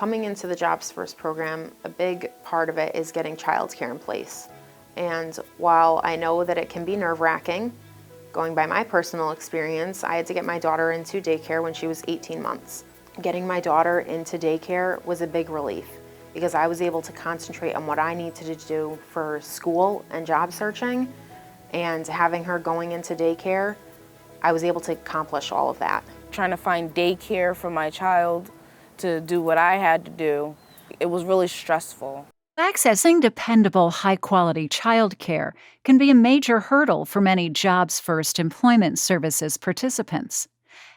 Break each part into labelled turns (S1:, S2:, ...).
S1: Coming into the Jobs First program, a big part of it is getting childcare in place. And while I know that it can be nerve-wracking, going by my personal experience, I had to get my daughter into daycare when she was 18 months. Getting my daughter into daycare was a big relief because I was able to concentrate on what I needed to do for school and job searching, and having her going into daycare, I was able to accomplish all of that.
S2: Trying to find daycare for my child to do what I had to do, it was really stressful.
S3: Accessing dependable, high-quality childcare can be a major hurdle for many Jobs First Employment Services participants.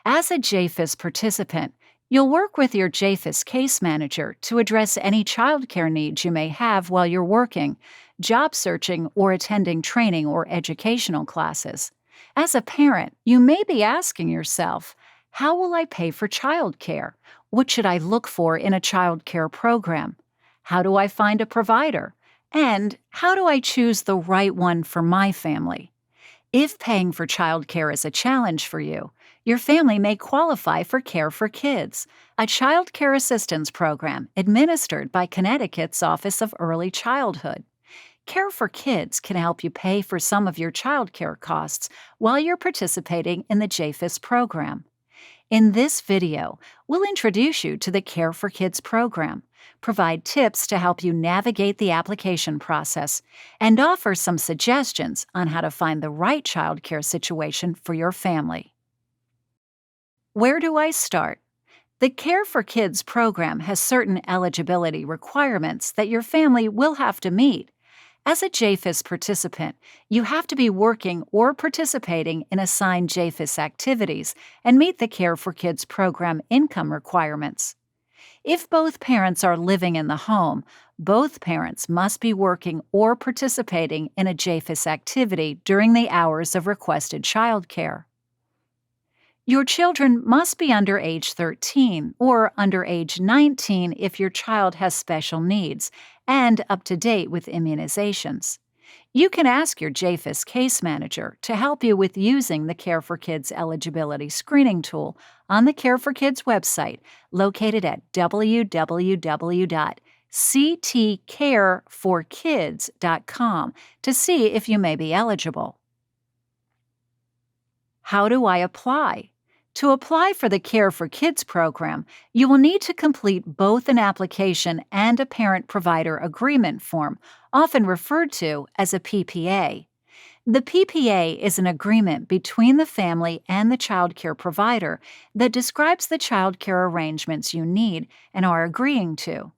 S3: As a JFES participant, you'll work with your JFES case manager to address any childcare needs you may have while you're working, job searching, or attending training or educational classes. As a parent, you may be asking yourself, how will I pay for childcare? What should I look for in a childcare program? How do I find a provider? And how do I choose the right one for my family? If paying for childcare is a challenge for you, your family may qualify for Care for Kids, a child care assistance program administered by Connecticut's Office of Early Childhood. Care for Kids can help you pay for some of your childcare costs while you're participating in the JFES program. In this video, we'll introduce you to the Care for Kids program, provide tips to help you navigate the application process, and offer some suggestions on how to find the right childcare situation for your family. Where do I start? The Care for Kids program has certain eligibility requirements that your family will have to meet. As a JFES participant, you have to be working or participating in assigned JFES activities and meet the Care for Kids program income requirements. If both parents are living in the home, both parents must be working or participating in a JFES activity during the hours of requested childcare. Your children must be under age 13 or under age 19 if your child has special needs and up to date with immunizations. You can ask your JFES case manager to help you with using the Care for Kids eligibility screening tool on the Care for Kids website located at www.ctcareforkids.com to see if you may be eligible. How do I apply? To apply for the Care for Kids program, you will need to complete both an application and a parent-provider agreement form, often referred to as a PPA. The PPA is an agreement between the family and the child care provider that describes the child care arrangements you need and are agreeing to.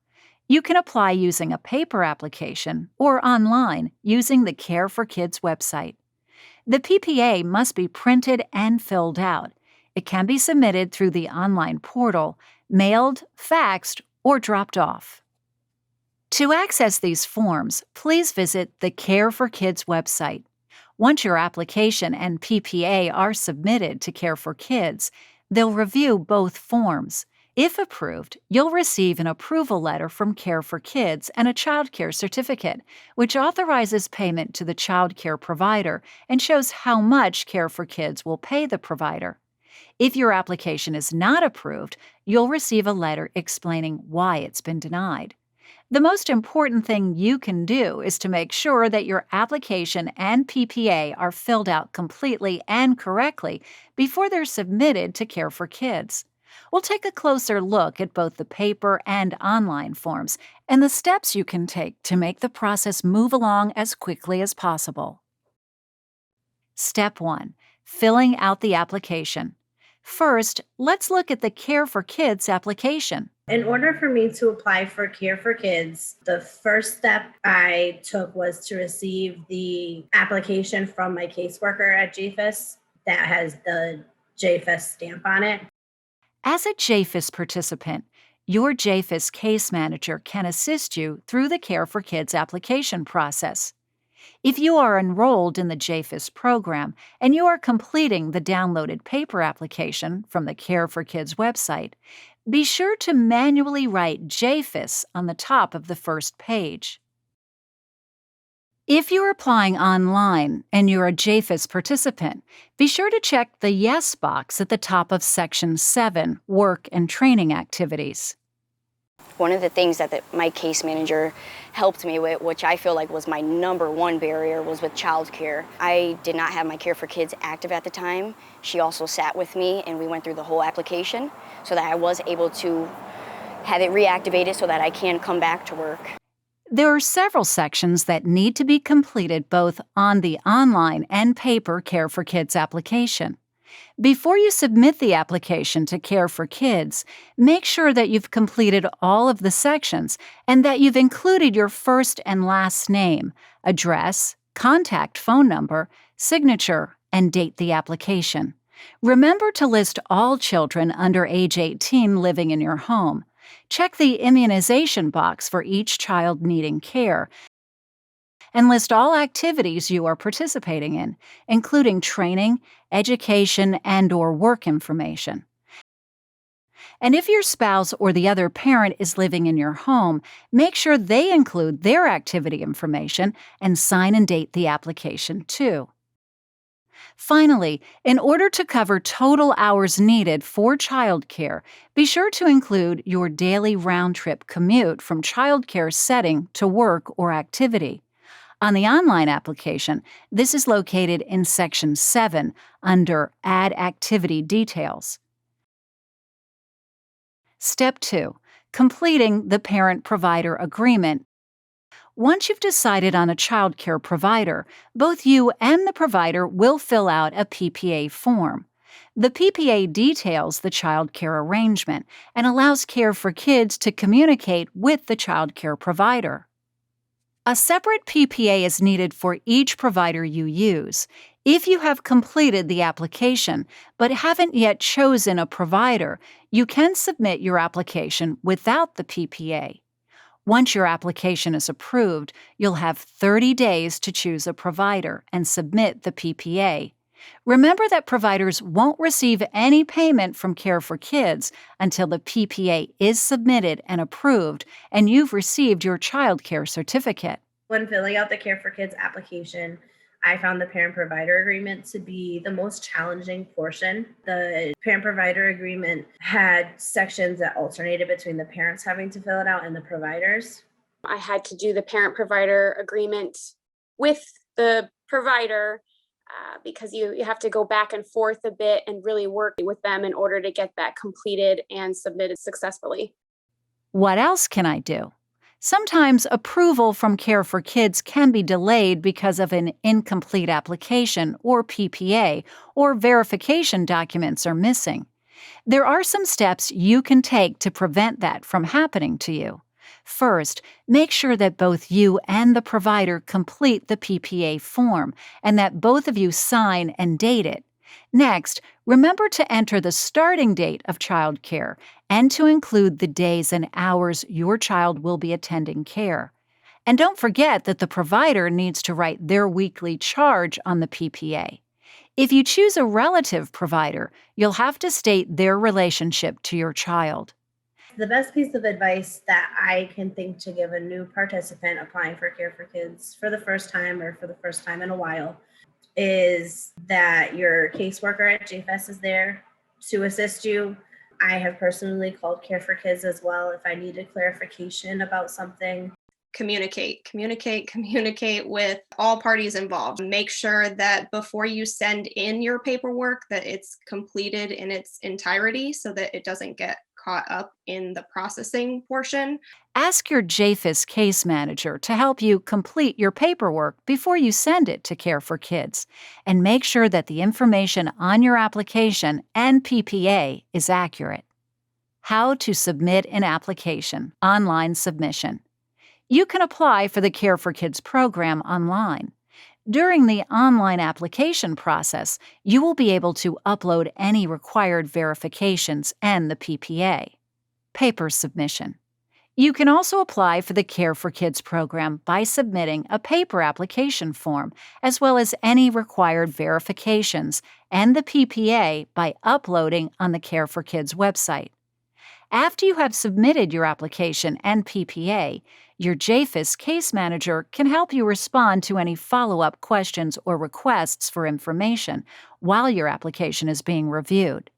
S3: You can apply using a paper application or online using the Care for Kids website. The PPA must be printed and filled out. It can be submitted through the online portal, mailed, faxed, or dropped off. To access these forms, please visit the Care for Kids website. Once your application and PPA are submitted to Care for Kids, they'll review both forms. If approved, you'll receive an approval letter from Care for Kids and a child care certificate, which authorizes payment to the child care provider and shows how much Care for Kids will pay the provider. If your application is not approved, you'll receive a letter explaining why it's been denied. The most important thing you can do is to make sure that your application and PPA are filled out completely and correctly before they're submitted to Care for Kids. We'll take a closer look at both the paper and online forms and the steps you can take to make the process move along as quickly as possible. Step 1. Filling out the application. First, let's look at the Care for Kids application.
S4: In order for me to apply for Care for Kids, the first step I took was to receive the application from my caseworker at JFES that has the JFES stamp on it.
S3: As a JFES participant, your JFES case manager can assist you through the Care for Kids application process. If you are enrolled in the JFES program and you are completing the downloaded paper application from the Care for Kids website, be sure to manually write JFES on the top of the first page. If you're applying online and you're a JFES participant, be sure to check the Yes box at the top of Section 7, Work and Training Activities.
S5: One of the things that my case manager helped me with, which I feel like was my number one barrier, was with childcare. I did not have my Care for Kids active at the time. She also sat with me and we went through the whole application so that I was able to have it reactivated so that I can come back to work.
S3: There are several sections that need to be completed both on the online and paper Care for Kids application. Before you submit the application to Care for Kids, make sure that you've completed all of the sections and that you've included your first and last name, address, contact phone number, signature, and date the application. Remember to list all children under age 18 living in your home. Check the immunization box for each child needing care, and list all activities you are participating in, including training, education, and/or work information. And if your spouse or the other parent is living in your home, make sure they include their activity information and sign and date the application too. Finally, in order to cover total hours needed for childcare, be sure to include your daily round-trip commute from childcare setting to work or activity. On the online application, this is located in Section 7 under Add Activity Details. Step 2. Completing the Parent-Provider Agreement. Once you've decided on a child care provider, both you and the provider will fill out a PPA form. The PPA details the child care arrangement and allows Care for Kids to communicate with the child care provider. A separate PPA is needed for each provider you use. If you have completed the application but haven't yet chosen a provider, you can submit your application without the PPA. Once your application is approved, you'll have 30 days to choose a provider and submit the PPA. Remember that providers won't receive any payment from Care for Kids until the PPA is submitted and approved and you've received your child care certificate.
S4: When filling out the Care for Kids application, I found the parent-provider agreement to be the most challenging portion. The parent-provider agreement had sections that alternated between the parents having to fill it out and the providers.
S6: I had to do the parent-provider agreement with the provider because you have to go back and forth a bit and really work with them in order to get that completed and submitted successfully.
S3: What else can I do? Sometimes approval from Care for Kids can be delayed because of an incomplete application or PPA, or verification documents are missing. There are some steps you can take to prevent that from happening to you. First, make sure that both you and the provider complete the PPA form and that both of you sign and date it. Next, remember to enter the starting date of child care and to include the days and hours your child will be attending care. And don't forget that the provider needs to write their weekly charge on the PPA. If you choose a relative provider, you'll have to state their relationship to your child.
S4: The best piece of advice that I can think to give a new participant applying for Care for Kids for the first time or for the first time in a while is that your caseworker at JFES is there to assist you. I have personally called Care for Kids as well if I needed clarification about something.
S7: Communicate with all parties involved. Make sure that before you send in your paperwork that it's completed in its entirety so that it doesn't get caught up in the processing portion.
S3: Ask your JFES case manager to help you complete your paperwork before you send it to Care for Kids, and make sure that the information on your application and PPA is accurate. How to submit an application, online submission. You can apply for the Care for Kids program online. During the online application process, you will be able to upload any required verifications and the PPA. Paper submission. You can also apply for the Care for Kids program by submitting a paper application form, as well as any required verifications and the PPA by uploading on the Care for Kids website. After you have submitted your application and PPA, your JFES case manager can help you respond to any follow-up questions or requests for information while your application is being reviewed.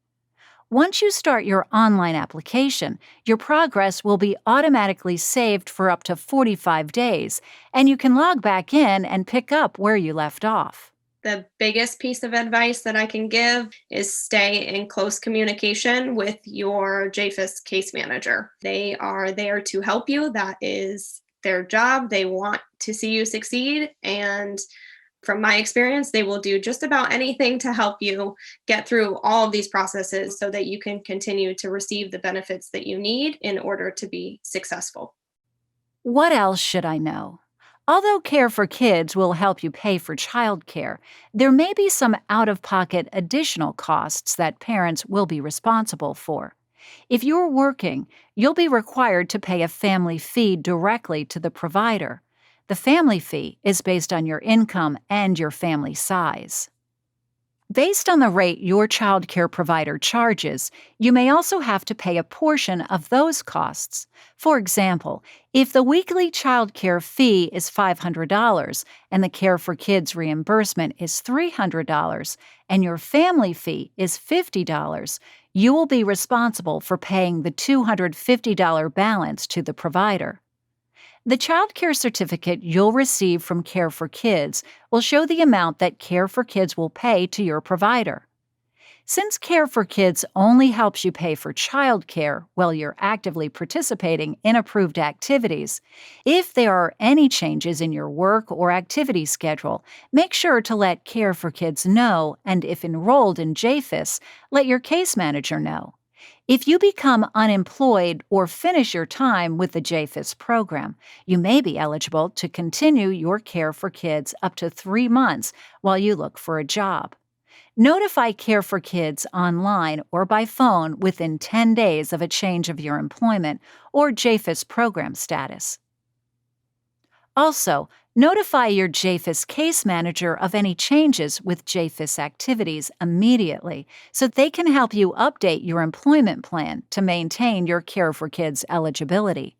S3: Once you start your online application, your progress will be automatically saved for up to 45 days, and you can log back in and pick up where you left off.
S7: The biggest piece of advice that I can give is stay in close communication with your JFES case manager. They are there to help you. That is their job. They want to see you succeed. And from my experience, they will do just about anything to help you get through all of these processes so that you can continue to receive the benefits that you need in order to be successful.
S3: What else should I know? Although Care for Kids will help you pay for childcare, there may be some out-of-pocket additional costs that parents will be responsible for. If you're working, you'll be required to pay a family fee directly to the provider. The family fee is based on your income and your family size. Based on the rate your child care provider charges, you may also have to pay a portion of those costs. For example, if the weekly child care fee is $500 and the Care for Kids reimbursement is $300 and your family fee is $50, you will be responsible for paying the $250 balance to the provider. The child care certificate you'll receive from Care for Kids will show the amount that Care for Kids will pay to your provider. Since Care for Kids only helps you pay for child care while you're actively participating in approved activities, if there are any changes in your work or activity schedule, make sure to let Care for Kids know, and if enrolled in JFES, let your case manager know. If you become unemployed or finish your time with the JFES program, you may be eligible to continue your Care for Kids up to 3 months while you look for a job. Notify Care for Kids online or by phone within 10 days of a change of your employment or JFES program status. Also, notify your JFES case manager of any changes with JFES activities immediately so they can help you update your employment plan to maintain your Care for Kids eligibility.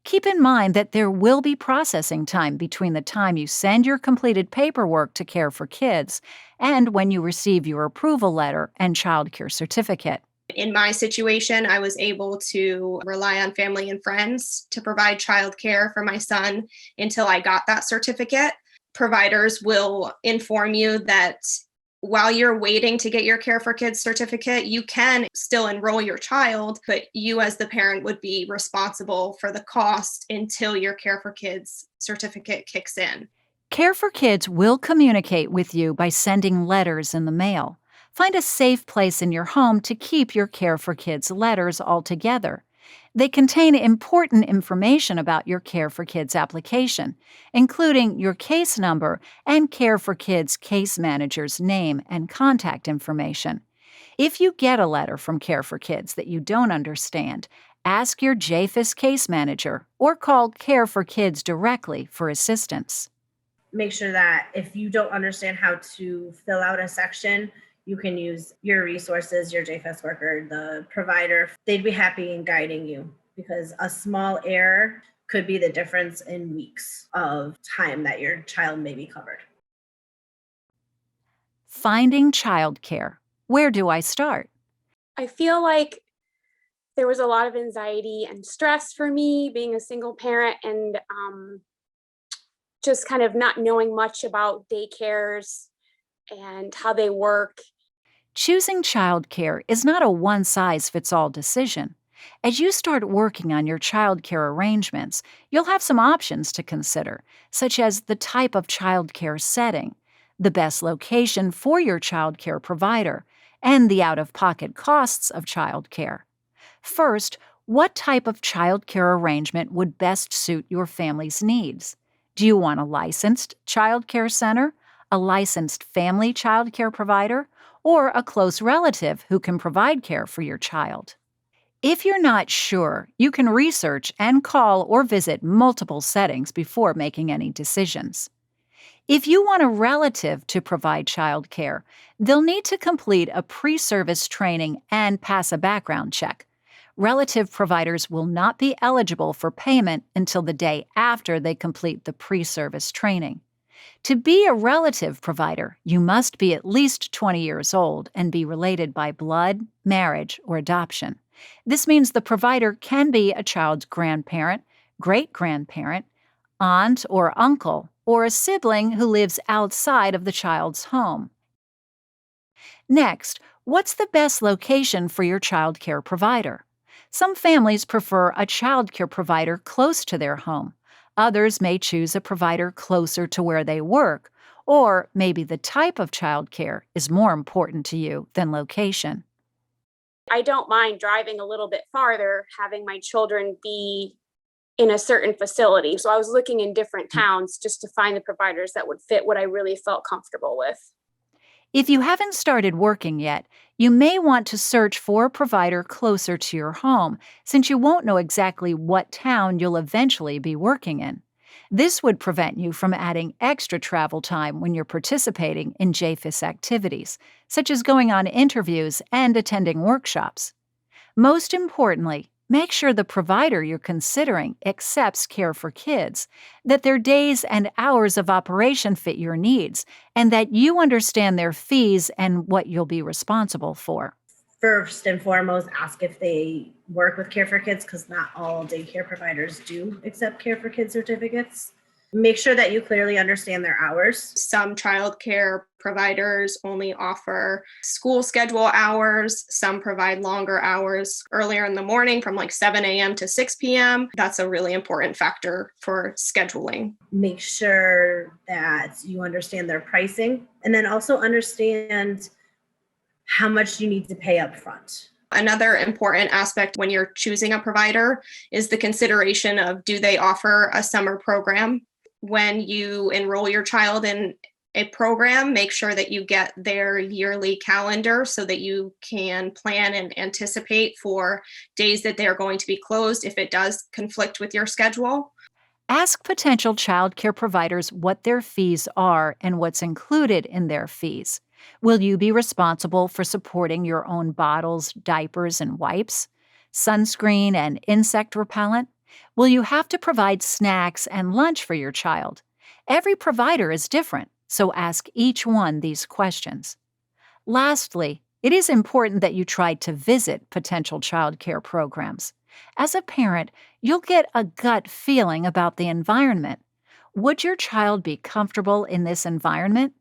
S3: Keep in mind that there will be processing time between the time you send your completed paperwork to Care for Kids and when you receive your approval letter and child care certificate.
S7: In my situation, I was able to rely on family and friends to provide childcare for my son until I got that certificate. Providers will inform you that while you're waiting to get your Care for Kids certificate, you can still enroll your child, but you as the parent would be responsible for the cost until your Care for Kids certificate kicks in.
S3: Care for Kids will communicate with you by sending letters in the mail. Find a safe place in your home to keep your Care for Kids letters all together. They contain important information about your Care for Kids application, including your case number and Care for Kids case manager's name and contact information. If you get a letter from Care for Kids that you don't understand, ask your JFES case manager or call Care for Kids directly for assistance.
S4: Make sure that if you don't understand how to fill out a section, you can use your resources, your JFES worker, the provider. They'd be happy in guiding you because a small error could be the difference in weeks of time that your child may be covered.
S3: Finding childcare. Where do I start?
S6: I feel like there was a lot of anxiety and stress for me being a single parent and just kind of not knowing much about daycares and how they work.
S3: Choosing childcare is not a one-size-fits-all decision. As you start working on your childcare arrangements, you'll have some options to consider, such as the type of childcare setting, the best location for your childcare provider, and the out-of-pocket costs of childcare. First, what type of childcare arrangement would best suit your family's needs? Do you want a licensed childcare center, a licensed family childcare provider, or a close relative who can provide care for your child? If you're not sure, you can research and call or visit multiple settings before making any decisions. If you want a relative to provide child care, they'll need to complete a pre-service training and pass a background check. Relative providers will not be eligible for payment until the day after they complete the pre-service training. To be a relative provider, you must be at least 20 years old and be related by blood, marriage, or adoption. This means the provider can be a child's grandparent, great-grandparent, aunt or uncle, or a sibling who lives outside of the child's home. Next, what's the best location for your child care provider? Some families prefer a child care provider close to their home. Others may choose a provider closer to where they work, or maybe the type of child care is more important to you than location.
S6: I don't mind driving a little bit farther, having my children be in a certain facility. So I was looking in different towns just to find the providers that would fit what I really felt comfortable with.
S3: If you haven't started working yet, you may want to search for a provider closer to your home, since you won't know exactly what town you'll eventually be working in. This would prevent you from adding extra travel time when you're participating in JFES activities, such as going on interviews and attending workshops. Most importantly, make sure the provider you're considering accepts care for kids, that their days and hours of operation fit your needs, and that you understand their fees and what you'll be responsible for.
S4: First and foremost, ask if they work with Care for Kids, because not all daycare providers do accept Care for Kids certificates. Make sure that you clearly understand their hours.
S7: Some childcare providers only offer school schedule hours. Some provide longer hours earlier in the morning from like 7 a.m. to 6 p.m. That's a really important factor for scheduling.
S4: Make sure that you understand their pricing, and then also understand how much you need to pay up front.
S7: Another important aspect when you're choosing a provider is the consideration of, do they offer a summer program? When you enroll your child in a program, make sure that you get their yearly calendar so that you can plan and anticipate for days that they're going to be closed if it does conflict with your schedule.
S3: Ask potential child care providers what their fees are and what's included in their fees. Will you be responsible for supporting your own bottles, diapers, and wipes? Sunscreen and insect repellent? Will you have to provide snacks and lunch for your child? Every provider is different, so ask each one these questions. Lastly, it is important that you try to visit potential child care programs. As a parent, you'll get a gut feeling about the environment. Would your child be comfortable in this environment?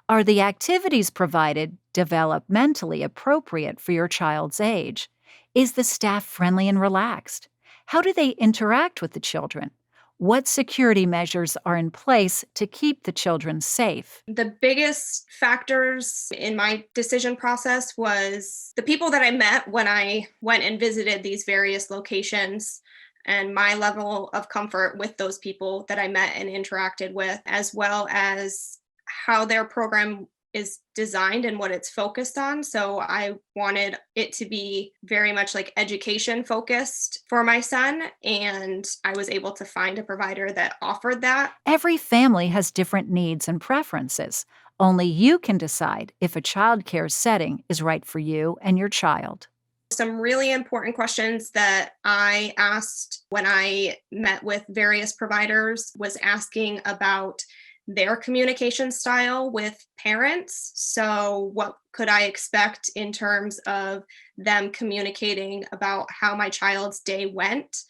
S3: Are the activities provided developmentally appropriate for your child's age? Is the staff friendly and relaxed? How do they interact with the children? What security measures are in place to keep the children safe?
S7: The biggest factors in my decision process was the people that I met when I went and visited these various locations, and my level of comfort with those people that I met and interacted with, as well as how their program is designed and what it's focused on. So I wanted it to be very much like education focused for my son, and I was able to find a provider that offered that.
S3: Every family has different needs and preferences. Only you can decide if a child care setting is right for you and your child.
S7: Some really important questions that I asked when I met with various providers was asking about their communication style with parents. So what could I expect in terms of them communicating about how my child's day went?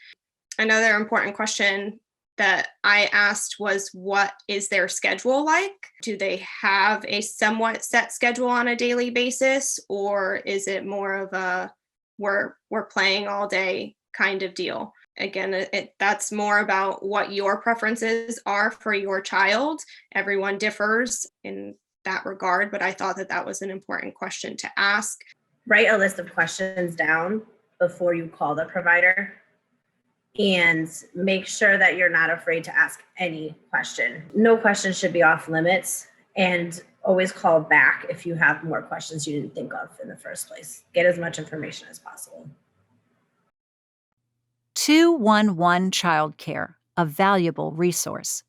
S7: Another important question that I asked was, what is their schedule like? Do they have a somewhat set schedule on a daily basis, or is it more of a we're playing all day kind of deal? Again, that's more about what your preferences are for your child. Everyone differs in that regard, but I thought that that was an important question to ask.
S4: Write a list of questions down before you call the provider, and make sure that you're not afraid to ask any question. No question should be off limits, and always call back if you have more questions you didn't think of in the first place. Get as much information as possible.
S3: 211 Childcare, a valuable resource.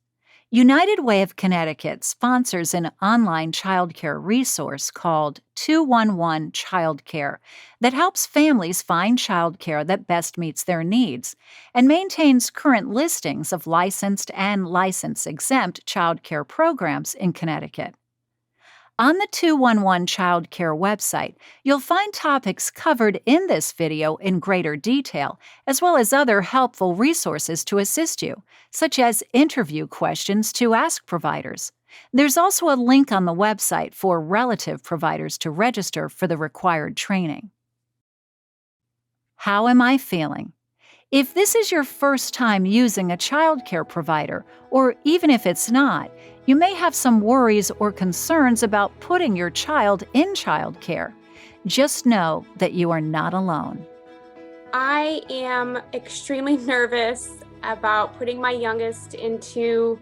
S3: United Way of Connecticut sponsors an online childcare resource called 211 Childcare that helps families find childcare that best meets their needs and maintains current listings of licensed and license-exempt childcare programs in Connecticut. On the 211 Childcare website, you'll find topics covered in this video in greater detail, as well as other helpful resources to assist you, such as interview questions to ask providers. There's also a link on the website for relative providers to register for the required training. How am I feeling? If this is your first time using a childcare provider, or even if it's not, you may have some worries or concerns about putting your child in childcare. Just know that you are not alone.
S6: I am extremely nervous about putting my youngest into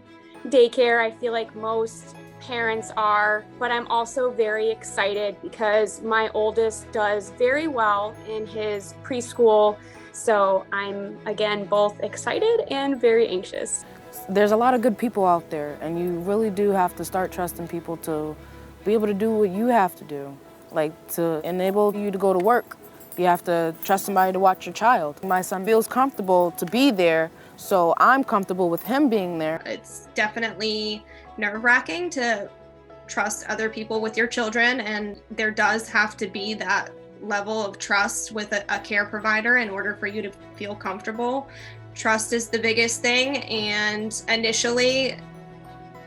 S6: daycare. I feel like most parents are, but I'm also very excited because my oldest does very well in his preschool. So I'm, again, both excited and very anxious.
S2: There's a lot of good people out there, and you really do have to start trusting people to be able to do what you have to do, like to enable you to go to work. You have to trust somebody to watch your child. My son feels comfortable to be there, so I'm comfortable with him being there.
S7: It's definitely nerve-wracking to trust other people with your children, and there does have to be that level of trust with a care provider in order for you to feel comfortable. Trust is the biggest thing, and initially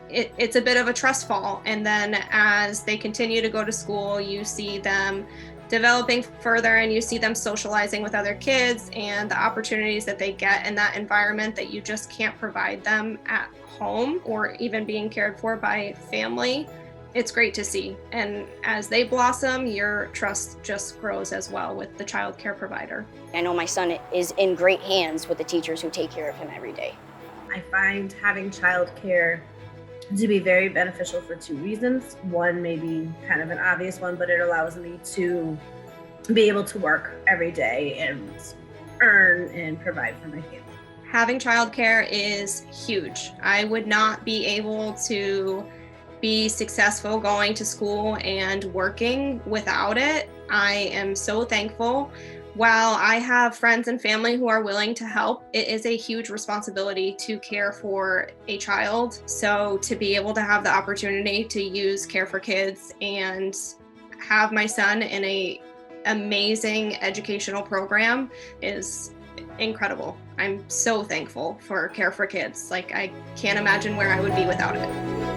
S7: it's a bit of a trust fall, and then as they continue to go to school, you see them developing further and you see them socializing with other kids and the opportunities that they get in that environment that you just can't provide them at home or even being cared for by family. It's great to see. And as they blossom, your trust just grows as well with the child care provider.
S5: I know my son is in great hands with the teachers who take care of him every day.
S4: I find having childcare to be very beneficial for two reasons. One, maybe kind of an obvious one, but it allows me to be able to work every day and earn and provide for my family.
S7: Having childcare is huge. I would not be able to be successful going to school and working without it. I am so thankful. While I have friends and family who are willing to help, it is a huge responsibility to care for a child. So to be able to have the opportunity to use Care for Kids and have my son in an amazing educational program is incredible. I'm so thankful for Care for Kids. Like, I can't imagine where I would be without it.